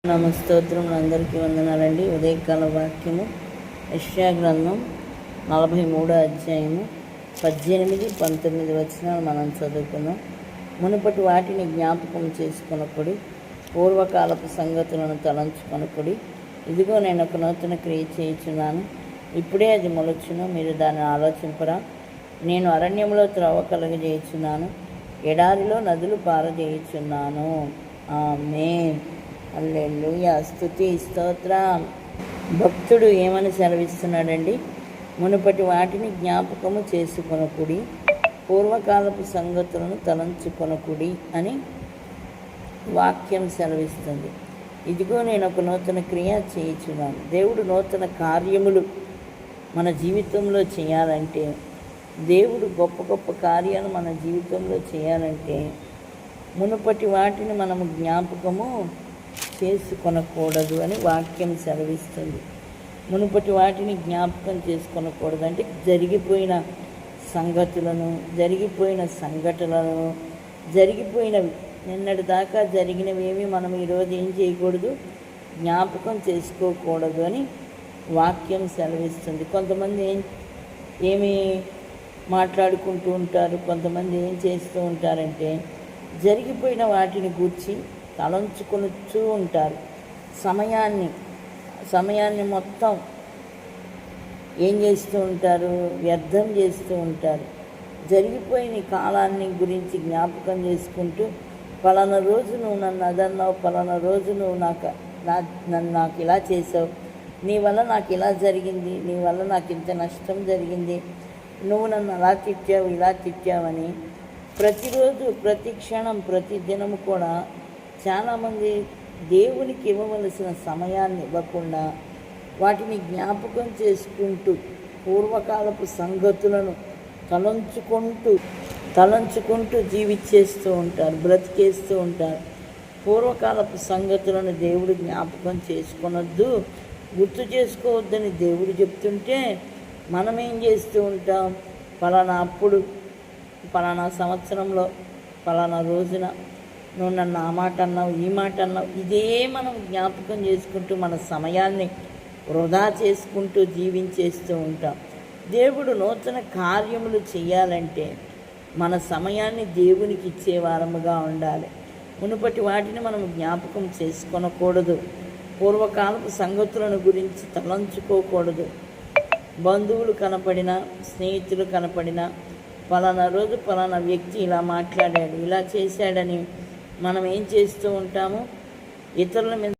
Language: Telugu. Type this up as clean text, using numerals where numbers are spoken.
నమస్తోత్రములు అందరికీ వందనాలండి. ఉదయకాల వాక్యము యెషయా గ్రంథం 43వ అధ్యాయము 18-19 వచనాలు మనం చదువుకుందాం. మునుపటి వాటిని జ్ఞాపకం చేసుకొనకుడి, పూర్వకాలపు సంగతులను తలంచుకొనకుడి. ఇదిగో నేను ఒక నూతన క్రియ చేయుచున్నాను, ఇప్పుడే అది మొలచును, మీరు దాన్ని ఆలోచింపరా. నేను అరణ్యంలో త్రోవ కలుగజేయుచున్నాను, ఎడారిలో నదులు పారజేయుచున్నాను. ఆమేన్. హల్లెలూయా. స్తుతి స్తోత్రం. భక్తుడు ఏమని సెలవిస్తున్నాడండి? మునుపటి వాటిని జ్ఞాపకము చేసుకొనకుడి, పూర్వకాలపు సంగతులను తలంచుకొనకుడి అని వాక్యం సెలవిస్తుంది. ఇదిగో నేను ఒక నూతన క్రియ చేయుచున్నాను. దేవుడు నూతన కార్యములు మన జీవితంలో చేయాలంటే, దేవుడు గొప్ప గొప్ప కార్యాలు మన జీవితంలో చేయాలంటే మునుపటి వాటిని మనము జ్ఞాపకము చేసుకొనకూడదు అని వాక్యం సెలవిస్తుంది. మునుపటి వాటిని జ్ఞాపకం చేసుకొనకూడదు అంటే జరిగిపోయిన సంగతులను, జరిగిపోయిన సంఘటనలను, జరిగిపోయినవి నిన్నటి దాకా జరిగినవేమి మనం ఈరోజు ఏం చేయకూడదు, జ్ఞాపకం చేసుకోకూడదు అని వాక్యం సెలవిస్తుంది. కొంతమంది ఏమి మాట్లాడుకుంటూ ఉంటారు, కొంతమంది ఏం చేస్తూ ఉంటారంటే జరిగిపోయిన వాటిని గూర్చి తలంచుకొనుచూ ఉంటారు. సమయాన్ని మొత్తం ఏం చేస్తూ ఉంటారు, వ్యర్థం చేస్తూ ఉంటారు. జరిగిపోయిన కాలాన్ని గురించి జ్ఞాపకం చేసుకుంటూ, పలానా రోజు నువ్వు నన్ను అదన్నావు, పలానా రోజు నువ్వు నాకు ఇలా చేసావు, నీ వల్ల నాకు ఇలా జరిగింది, నీ వల్ల నాకు ఇంత నష్టం జరిగింది, నువ్వు నన్ను అలా తిట్టావు, ఇలా తిట్టావని ప్రతిరోజు, ప్రతి క్షణం, ప్రతి దినము కూడా చాలామంది దేవునికి ఇవ్వవలసిన సమయాన్ని ఇవ్వకుండా వాటిని జ్ఞాపకం చేసుకుంటూ పూర్వకాలపు సంగతులను తలంచుకుంటూ జీవించేస్తూ ఉంటారు, బ్రతికేస్తూ ఉంటారు. పూర్వకాలపు సంగతులను దేవుడు జ్ఞాపకం చేసుకొనొద్దు, గుర్తు చేసుకోవద్దని దేవుడు చెప్తుంటే మనం ఏం చేస్తూ ఉంటాం, పలానా సంవత్సరంలో పలానా రోజున నువ్వు నన్ను ఆ మాట అన్నావు, ఈ మాట అన్నావు, ఇదే మనం జ్ఞాపకం చేసుకుంటూ మన సమయాన్ని వృధా చేసుకుంటూ జీవించేస్తూ ఉంటాం. దేవుడు నూతన కార్యములు చేయాలంటే మన సమయాన్ని దేవునికి ఇచ్చే వారముగా ఉండాలి. మునుపటి వాటిని మనం జ్ఞాపకం చేసుకొనకూడదు, పూర్వకాలపు సంగతులను గురించి తలంచుకోకూడదు. బంధువులు కనపడినా, స్నేహితులు కనపడినా పలానా రోజు పలానా వ్యక్తి ఇలా మాట్లాడాడు, ఇలా చేశాడని మనం ఏం చేస్తూ ఉంటాము, ఇతరుల మీద